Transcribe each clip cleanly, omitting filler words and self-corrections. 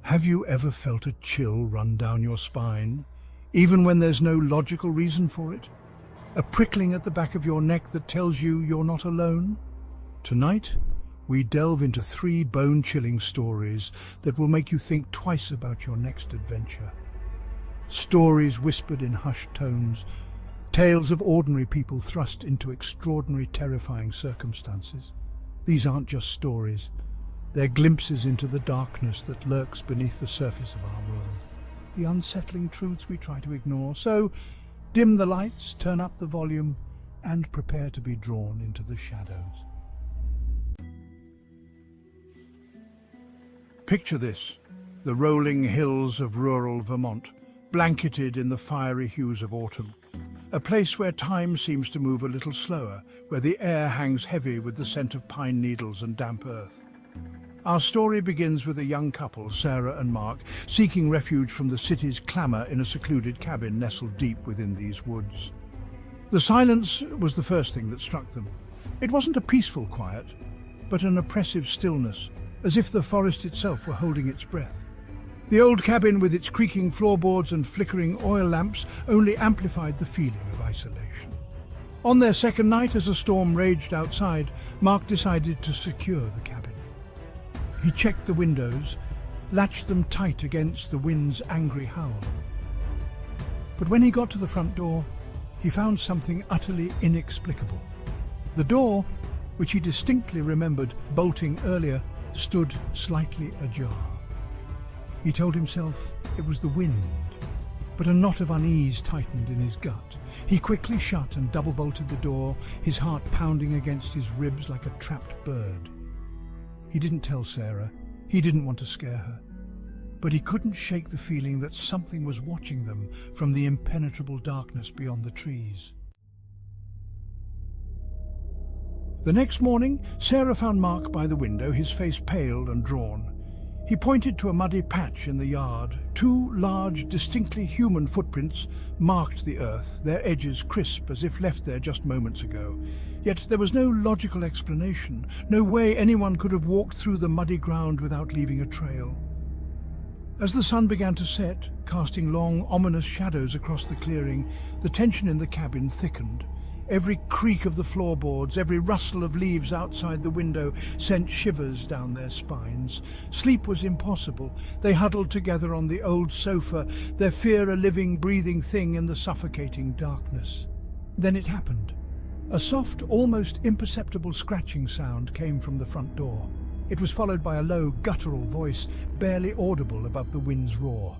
Have you ever felt a chill run down your spine, even when there's no logical reason for it? A prickling at the back of your neck that tells you you're not alone? Tonight, we delve into 3 bone-chilling stories that will make you think twice about your next adventure. Stories whispered in hushed tones, tales of ordinary people thrust into extraordinary, terrifying circumstances. These aren't just stories. They're glimpses into the darkness that lurks beneath the surface of our world, the unsettling truths we try to ignore. So, dim the lights, turn up the volume, and prepare to be drawn into the shadows. Picture this, the rolling hills of rural Vermont, blanketed in the fiery hues of autumn. A place where time seems to move a little slower, where the air hangs heavy with the scent of pine needles and damp earth. Our story begins with a young couple, Sarah and Mark, seeking refuge from the city's clamour in a secluded cabin nestled deep within these woods. The silence was the first thing that struck them. It wasn't a peaceful quiet, but an oppressive stillness, as if the forest itself were holding its breath. The old cabin with its creaking floorboards and flickering oil lamps only amplified the feeling of isolation. On their second night, as a storm raged outside, Mark decided to secure the cabin. He checked the windows, latched them tight against the wind's angry howl. But when he got to the front door, he found something utterly inexplicable. The door, which he distinctly remembered bolting earlier, stood slightly ajar. He told himself it was the wind, but a knot of unease tightened in his gut. He quickly shut and double-bolted the door, his heart pounding against his ribs like a trapped bird. He didn't tell Sarah. He didn't want to scare her. But he couldn't shake the feeling that something was watching them from the impenetrable darkness beyond the trees. The next morning, Sarah found Mark by the window, his face pale and drawn. He pointed to a muddy patch in the yard. 2 large, distinctly human footprints marked the earth, their edges crisp as if left there just moments ago. Yet there was no logical explanation, no way anyone could have walked through the muddy ground without leaving a trail. As the sun began to set, casting long, ominous shadows across the clearing, the tension in the cabin thickened. Every creak of the floorboards, every rustle of leaves outside the window sent shivers down their spines. Sleep was impossible. They huddled together on the old sofa, their fear a living, breathing thing in the suffocating darkness. Then it happened. A soft, almost imperceptible scratching sound came from the front door. It was followed by a low, guttural voice, barely audible above the wind's roar.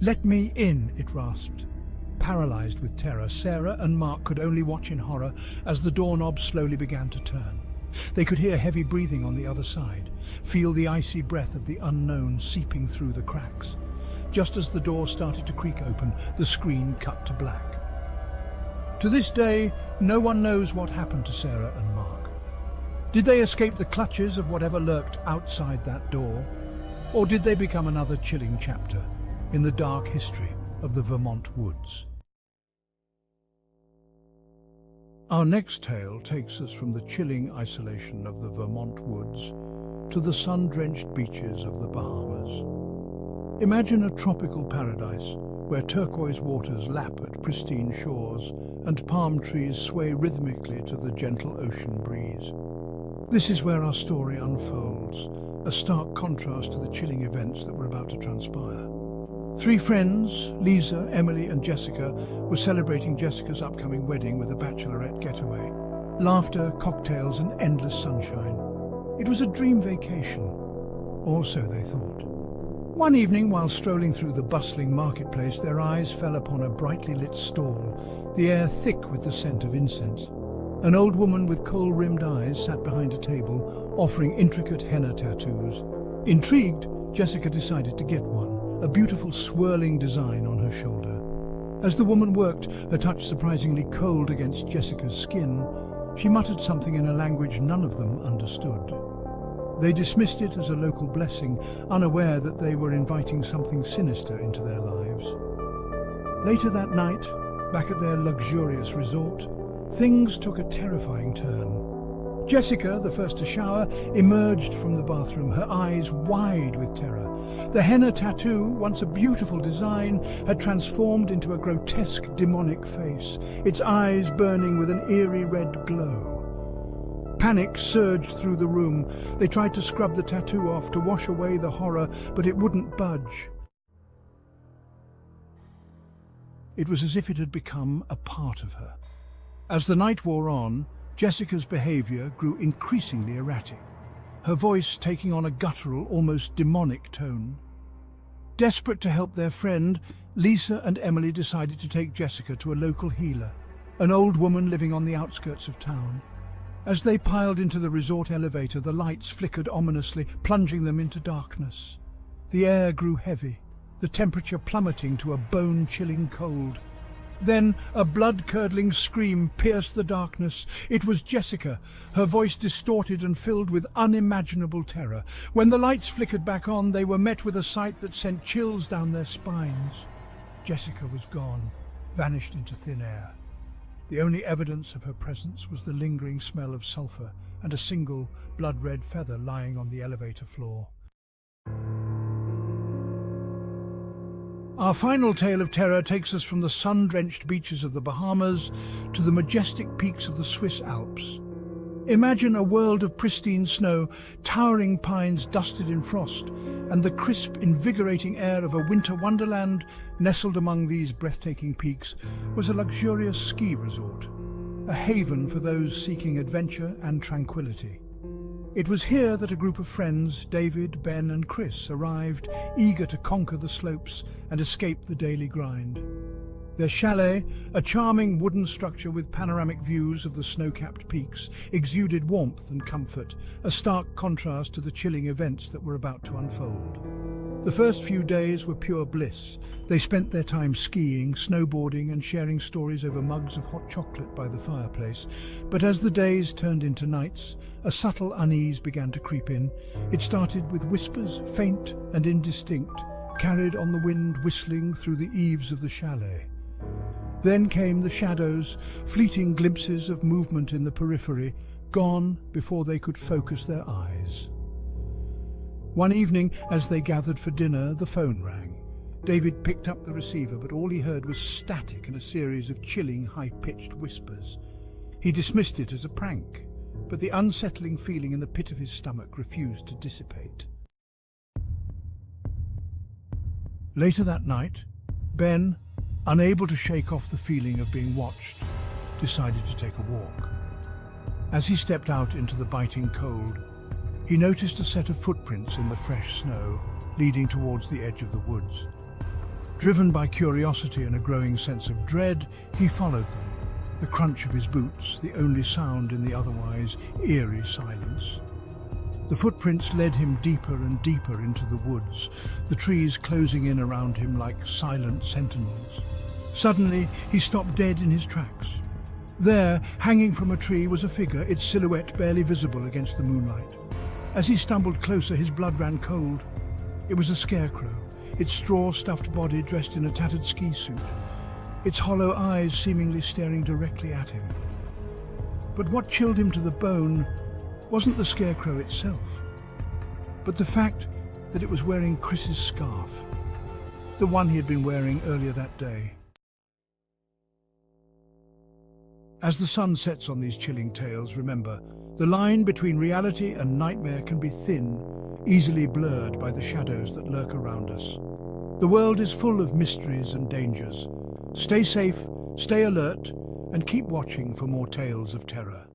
"Let me in," it rasped. Paralyzed with terror, Sarah and Mark could only watch in horror as the doorknob slowly began to turn. They could hear heavy breathing on the other side, feel the icy breath of the unknown seeping through the cracks. Just as the door started to creak open, the screen cut to black. To this day, no one knows what happened to Sarah and Mark. Did they escape the clutches of whatever lurked outside that door? Or did they become another chilling chapter in the dark history of the Vermont woods? Our next tale takes us from the chilling isolation of the Vermont woods to the sun-drenched beaches of the Bahamas. Imagine a tropical paradise where turquoise waters lap at pristine shores and palm trees sway rhythmically to the gentle ocean breeze. This is where our story unfolds, a stark contrast to the chilling events that were about to transpire. 3 friends, Lisa, Emily and Jessica, were celebrating Jessica's upcoming wedding with a bachelorette getaway. Laughter, cocktails and endless sunshine. It was a dream vacation, or so they thought. One evening, while strolling through the bustling marketplace, their eyes fell upon a brightly lit stall, the air thick with the scent of incense. An old woman with kohl-rimmed eyes sat behind a table, offering intricate henna tattoos. Intrigued, Jessica decided to get one, a beautiful swirling design on her shoulder. As the woman worked, her touch surprisingly cold against Jessica's skin, she muttered something in a language none of them understood. They dismissed it as a local blessing, unaware that they were inviting something sinister into their lives. Later that night, back at their luxurious resort, things took a terrifying turn. Jessica, the first to shower, emerged from the bathroom, her eyes wide with terror. The henna tattoo, once a beautiful design, had transformed into a grotesque demonic face, its eyes burning with an eerie red glow. Panic surged through the room. They tried to scrub the tattoo off, to wash away the horror, but it wouldn't budge. It was as if it had become a part of her. As the night wore on, Jessica's behaviour grew increasingly erratic, her voice taking on a guttural, almost demonic tone. Desperate to help their friend, Lisa and Emily decided to take Jessica to a local healer, an old woman living on the outskirts of town. As they piled into the resort elevator, the lights flickered ominously, plunging them into darkness. The air grew heavy, the temperature plummeting to a bone-chilling cold. Then a blood-curdling scream pierced the darkness. It was Jessica, her voice distorted and filled with unimaginable terror. When the lights flickered back on, they were met with a sight that sent chills down their spines. Jessica was gone, vanished into thin air. The only evidence of her presence was the lingering smell of sulphur and a single blood-red feather lying on the elevator floor. Our final tale of terror takes us from the sun-drenched beaches of the Bahamas to the majestic peaks of the Swiss Alps. Imagine a world of pristine snow, towering pines dusted in frost, and the crisp, invigorating air of a winter wonderland. Nestled among these breathtaking peaks was a luxurious ski resort, a haven for those seeking adventure and tranquility. It was here that a group of friends, David, Ben and Chris, arrived, eager to conquer the slopes and escape the daily grind. Their chalet, a charming wooden structure with panoramic views of the snow-capped peaks, exuded warmth and comfort, a stark contrast to the chilling events that were about to unfold. The first few days were pure bliss. They spent their time skiing, snowboarding and sharing stories over mugs of hot chocolate by the fireplace. But as the days turned into nights, a subtle unease began to creep in. It started with whispers, faint and indistinct, carried on the wind whistling through the eaves of the chalet. Then came the shadows, fleeting glimpses of movement in the periphery, gone before they could focus their eyes. One evening, as they gathered for dinner, the phone rang. David picked up the receiver, but all he heard was static and a series of chilling, high-pitched whispers. He dismissed it as a prank, but the unsettling feeling in the pit of his stomach refused to dissipate. Later that night, Ben, unable to shake off the feeling of being watched, decided to take a walk. As he stepped out into the biting cold, he noticed a set of footprints in the fresh snow leading towards the edge of the woods. Driven by curiosity and a growing sense of dread, he followed them, the crunch of his boots the only sound in the otherwise eerie silence. The footprints led him deeper and deeper into the woods, the trees closing in around him like silent sentinels. Suddenly, he stopped dead in his tracks. There, hanging from a tree, was a figure, its silhouette barely visible against the moonlight. As he stumbled closer, his blood ran cold. It was a scarecrow, its straw-stuffed body dressed in a tattered ski suit, its hollow eyes seemingly staring directly at him. But what chilled him to the bone wasn't the scarecrow itself, but the fact that it was wearing Chris's scarf, the one he had been wearing earlier that day. As the sun sets on these chilling tales, remember, the line between reality and nightmare can be thin, easily blurred by the shadows that lurk around us. The world is full of mysteries and dangers. Stay safe, stay alert, and keep watching for more tales of terror.